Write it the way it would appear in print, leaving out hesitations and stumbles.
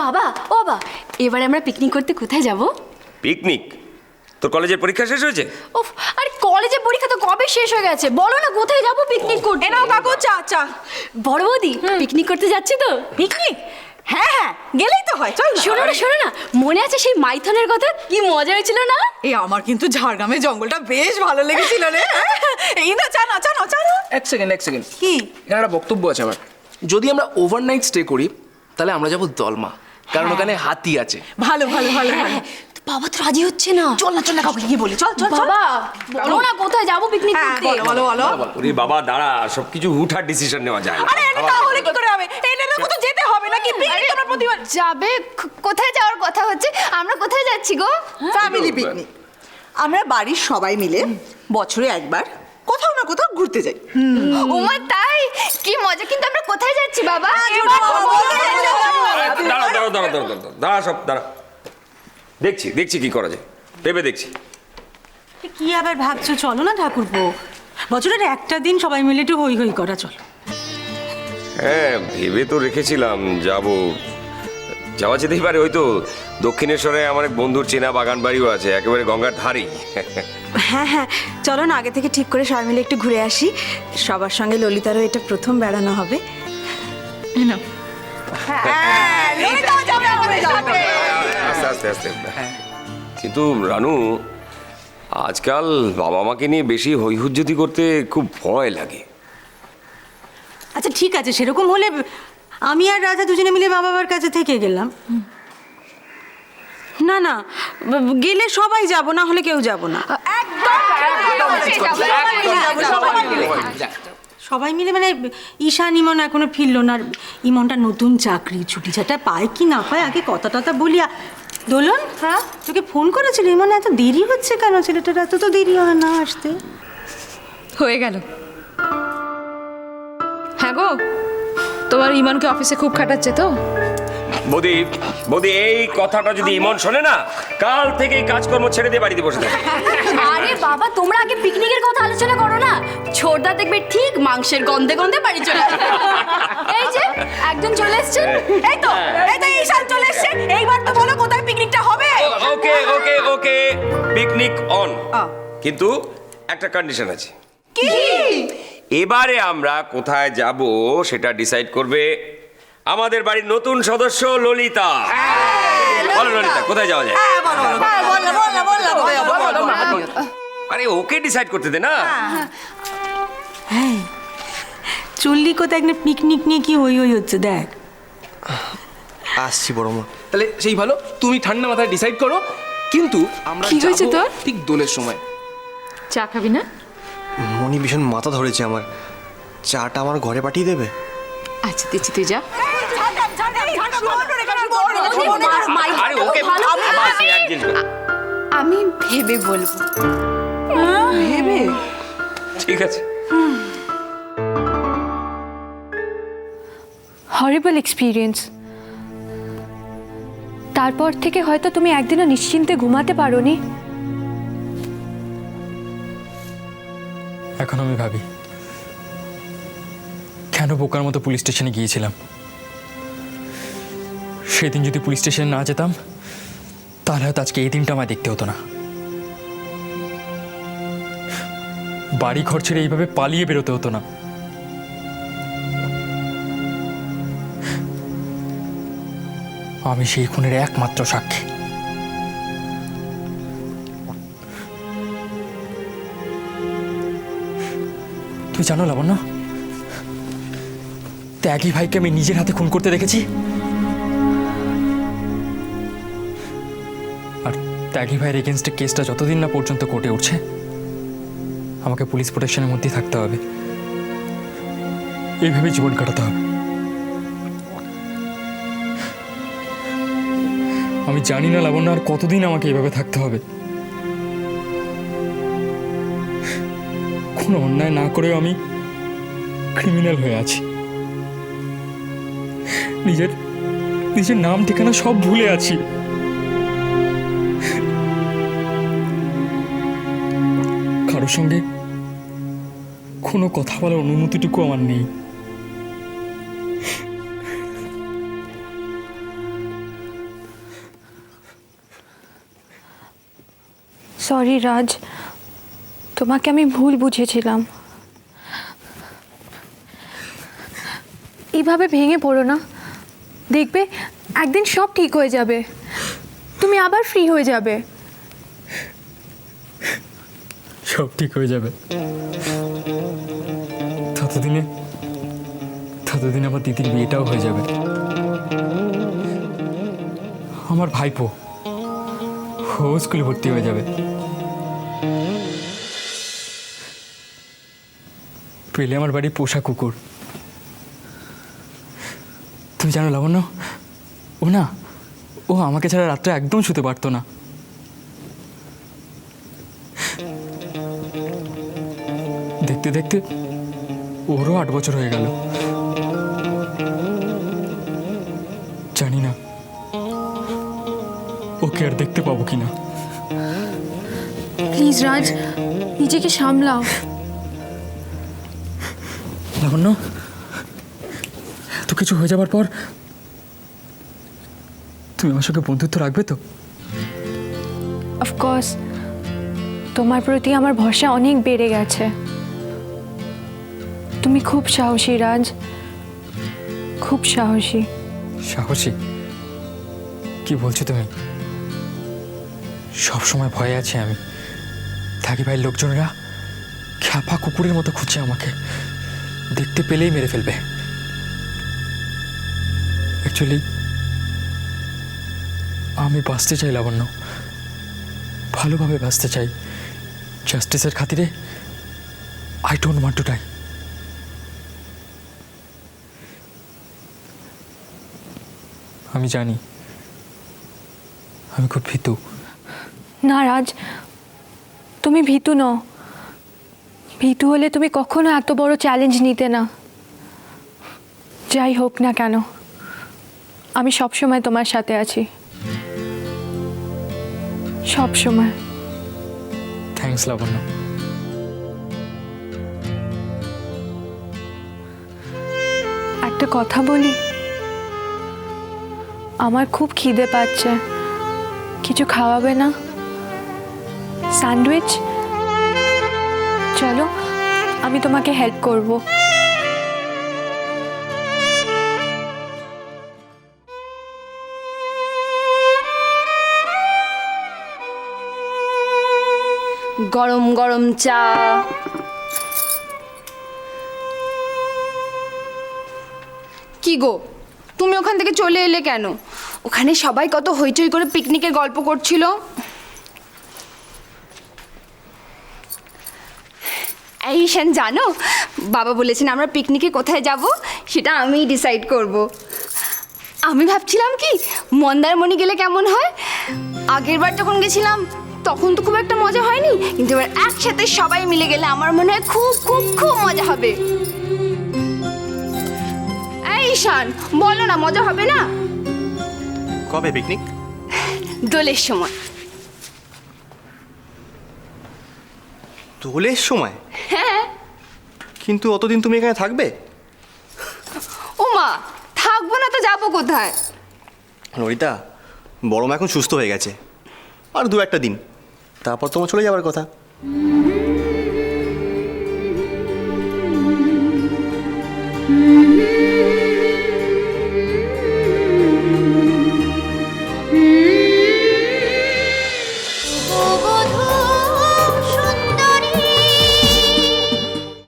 বাবা ও বাবা, এবারে আমরা পিকনিক করতে কোথায় যাব? পিকনিক? তোর কলেজের পরীক্ষা শেষ হয়েছে? উফ, আরে কলেজের পরীক্ষা তো কবে শেষ হয়ে গেছে, বলো না কোথায় যাব পিকনিক করতে? নাও কাকু চা চা। বড় বৌদি, পিকনিক করতে যাচ্ছি তো। পিকনিক? হ্যাঁ হ্যাঁ, গেলেই তো হয়, চল না। শোনো না, মনে আছে সেই মাইথনের কথা? কি মজা হয়েছিল না? এই আমার কিন্তু ঝাড়গ্রামের জঙ্গলটা বেশ ভালো লেগেছিল রে। এই না, চা না চা না চা না। এক সেকেন্ড কি? এখানে একটা বক্তব্য আছে আমার। যদি আমরা ওভারনাইট স্টে করি তাহলে আমরা যাব দলমা, কারণ ওখানে হাতি আছে। ভালো ভালো ভালো ভালো। বাবা তো রাজি হচ্ছে না। চল না কাকু, কি বলি, চল চল চল। বাবা বলো না কোথায় যাব পিকনিক হ্যাঁ, করতে? বলো বলো বলো। ওরে বাবা দাঁড়া, সবকিছু হুটহাট ডিসিশন নেওয়া যায় না। আরে এটা তাহলে কি করে হবে? এই না কত যেতে হবে নাকি? পিকনিক তোমরা প্রতিবার যাবে? কোথায় যাওয়ার কথা হচ্ছে? আমরা কোথায় যাচ্ছি গো? Family picnic. আমরা বাড়ির সবাই মিলে বছরে একবার কোথাও না কোথাও ঘুরতে যাই। ওমা তাই? কি মজা! কিন্তু আমরা কোথায় যাচ্ছি বাবা? দাঁড়া সব দাঁড়া, দেখছি কি করা যায়, ভেবে দেখছি। কি আবার ভাবছো? চলো না ঠাকুরপো, বছরের একটা দিন সবাই মিলে একটু হই হই করা, চলো। হ্যাঁ ভেবে তো রেখেছিলাম যাওয়া যেতেই পারে। ওই তো দক্ষিণেশ্বরে আমার এক বন্ধুর চেনা বাগান বাড়িও আছে, একেবারে গঙ্গার ধারেই। হ্যাঁ হ্যাঁ, চলো না আগে থেকে ঠিক করে সবাই মিলে একটু ঘুরে আসি। সবার সঙ্গে ললিতারও এটা প্রথম বেড়ানো হবে। আস্তে আস্তে। কিন্তু রানু, আজকাল বাবা মাকে নিয়ে বেশি হৈহুজ্জতি করতে খুব ভয় লাগে। আচ্ছা ঠিক আছে, সেরকম হলে আমি আর রাজা দুজনে মিলে মা বাবার কাছে থেকে গেলাম। না না, গেলে সবাই যাব, না হলে কেউ যাব না। সবাই মিলে মানে ঈশান ইমন এখনো ফিরলো না, আর ইমনটা নতুন চাকরি, ছুটি ছাটা পায় কি না পায় আগে কথা টথা বলিয়া। দোলন, হ্যাঁ তোকে ফোন করেছিল ইমন? এত দেরি হচ্ছে কেন? ছেলেটার এত তো দেরি হয় না আসতে। হয়ে গেল। হ্যাঁ গো, তোমার ইমনকে অফিসে খুব খাটাচ্ছে তো? বৌদি এই কথাটা যদি ইমন শোনে না, কাল থেকে কাজকর্ম ছেড়ে দিয়ে বাড়িতে বসে থাকে। আরে বাবা, তোমরা আগে পিকনিকের কথা আলোচনা করো না। ছোটদা দেখবে ঠিক মাংসের গন্ধে গন্ধে বাড়ি চলে আসবে। এই যে একজন চলে এসেছেন। এই তো ঈশান চলে এসেছে। এইবার তো বলো কোথায় পিকনিকটা হবে? ওকে পিকনিক অন, কিন্তু একটা কন্ডিশন আছে। কি? এবারে আমরা কোথায় যাব সেটা ডিসাইড করবে আমাদের বাড়ির নতুন সদস্য ললিতা। বলো ললিতা, কোথায় যাওয়া যায়? আরে ওকে ডিসাইড করতে দে না। হ্যাঁ, চললি কোথায় একটা পিকনিক নিয়ে কি হই হই হচ্ছে দেখ। আসছি বড় মা। তাহলে সেই ভালো, তুমি ঠান্ডা মাথায় ডিসাইড করো, কিন্তু আমরা কি হয়েছে যাবো তোর? ঠিক দোলের সময়। চা খাবি না? মনি ভীষণ মাথা ধরেছে আমার, চাটা আমার ঘরে পাঠিয়ে দেবে? আচ্ছা দিচ্ছি, তুই যা। আরে ওকে আবার সে এক জিনিস। আমি ভেবে বলবো। ভেবে ঠিক আছে। হরিবল এক্সপিরিয়েন্স। তারপর থেকে হয়তো তুমি একদিনও নিশ্চিন্তে ঘুমাতে পারোনি। এখন আমি ভাবি কেন বোকার মতো পুলিশ স্টেশনে গিয়েছিলাম। সেদিন যদি পুলিশ স্টেশনে না যেতাম তাহলে হয়তো আজকে এই দিনটা আমায় দেখতে হতো না। বাড়ি ঘর ছেড়ে এইভাবে পালিয়ে বেরোতে হতো না। আমি সেই খুনের একমাত্র সাক্ষী। তুই জানো লাবণ্য, ত্যাগী ভাইকে আমি নিজের হাতে খুন করতে দেখেছি। আর ত্যাগী ভাইয়ের এগেনস্টে কেসটা যতদিন না পর্যন্ত কোর্টে উঠছে আমাকে পুলিশ প্রোটেকশনের মধ্যেই থাকতে হবে, এইভাবে জীবন কাটাতে হবে। আমি জানি না লাবণ্য আর কতদিন আমাকে এইভাবে থাকতে হবে। কোনো অন্যায় না করেও আমি ক্রিমিনাল হয়ে আছি। নিজের নাম ঠিকানা সব ভুলে আছি। কারোর সঙ্গে কোনো কথা বলার অনুমতিটুকু আমার নেই। সরি রাজ, তোমাকে আমি ভুল বুঝেছিলাম। এইভাবে ভেঙে পড়ো না, দেখবে একদিন সব ঠিক হয়ে যাবে, তুমি আবার ফ্রি হয়ে যাবে। সব ঠিক হয়ে যাবে। ততদিনে আমার দিদির বিয়েটাও হয়ে যাবে। আমার ভাইপো ও স্কুলে ভর্তি হয়ে যাবে। পেলে আমার বাড়ি পোষা কুকুর। তুমি জানো লাবণ্য, ও আমাকে ছাড়া রাত্রে একদম শুতে পারতো না। দেখতে দেখতে ওরও 8 বছর হয়ে গেল। জানি না ওকে আর দেখতে পাবো কিনা। প্লিজ রাজ, নিজেকে সামলাও। লাবণ্য, তো কিছু হয়ে যাবার পর তুমি আমার সঙ্গে বন্ধুত্ব রাখবে তো? অফকোর্স, তোমার প্রতি আমার ভরসা অনেক বেড়ে গেছে। তুমি খুব সাহসী রাজ, খুব সাহসী। সাহসী? কি বলছো তুমি? সব সময় ভয়ে আছি আমি। থাকি ভাইয়ের লোকজনেরা খ্যাপা কুকুরের মতো খুঁজছে আমাকে, দেখতে পেলেই মেরে ফেলবে। অ্যাকচুয়ালি আমি বাঁচতে চাই লাবণ্য, ভালোভাবে বাঁচতে চাই। জাস্টিসের খাতিরে I don't want to die. আমি জানি আমি খুব ভীতু। না রাজ, তুমি ভীতু নও। ভীতু হলে তুমি কখনো এত বড় চ্যালেঞ্জ নিতে না। যাই হোক না কেন, আমি সবসময় তোমার সাথে আছি, সব সময়। থ্যাঙ্কস লাবণ্য। একটা কথা বলি, আমার খুব খিদে পাচ্ছে, কিছু খাওয়াবে না? স্যান্ডউইচ? চলো আমি তোমাকে হেল্প করব। গরম গরম চা। কি গো, তুমি ওখান থেকে চলে এলে কেন? ওখানে সবাই কত হইচই করে পিকনিকের গল্প করছিল। এই ঈশান, জানো বাবা বলেছেন আমরা পিকনিকে কোথায় যাব সেটা আমিই ডিসাইড করব। আমি ভাবছিলাম কি মন্দারমণি গেলে কেমন হয়। আগের বার যখন গেছিলাম তখন তো খুব একটা মজা হয়নি, কিন্তু এবার একসাথে সবাই মিলে গেলে আমার মনে হয় খুব খুব খুব মজা হবে। এই ঈশান, বলো না, মজা হবে না? কবে পিকনিক? দোলের সময়। দোলের সময়? হ্যাঁ। কিন্তু অতদিন তুমি এখানে থাকবে? ও মা, থাকবো না তো যাবো কোথায়? ললিতা, বড় মা এখন সুস্থ হয়ে গেছে, আর 2-1 দিন, তারপর তোমার চলে যাবার কথা।